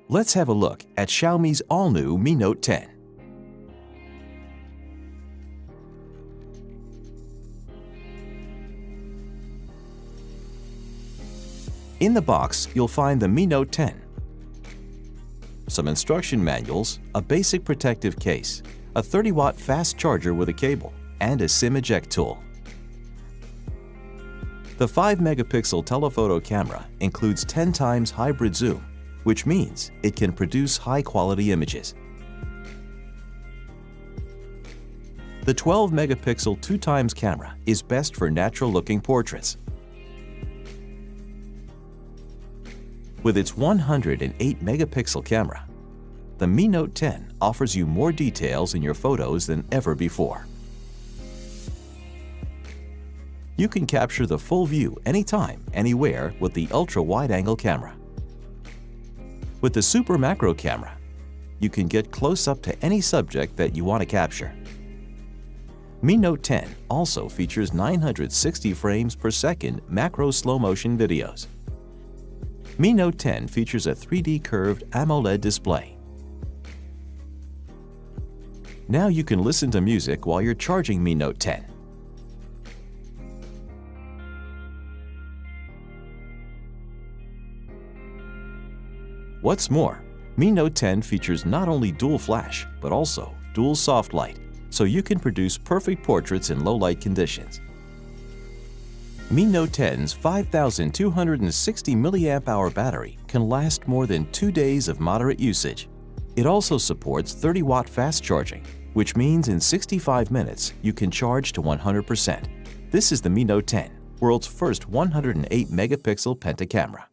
Let's have a look at Xiaomi's all-new Mi Note 10. In the box, you'll find the Mi Note 10, some instruction manuals, a basic protective case, a 30-watt fast charger with a cable, and a SIM eject tool. The 5-megapixel telephoto camera includes 10 times hybrid zoom, which means it can produce high-quality images. The 12-megapixel 2x camera is best for natural-looking portraits. With its 108-megapixel camera, the Mi Note 10 offers you more details in your photos than ever before. You can capture the full view anytime, anywhere with the ultra-wide-angle camera. With the Super Macro camera, you can get close up to any subject that you want to capture. Mi Note 10 also features 960 frames per second macro slow-motion videos. Mi Note 10 features a 3D curved AMOLED display. Now you can listen to music while you're charging Mi Note 10. What's more, Mi Note 10 features not only dual flash, but also dual soft light, so you can produce perfect portraits in low-light conditions. Mi Note 10's 5,260 mAh battery can last more than 2 days of moderate usage. It also supports 30-watt fast charging, which means in 65 minutes you can charge to 100%. This is the Mi Note 10, world's first 108-megapixel penta camera.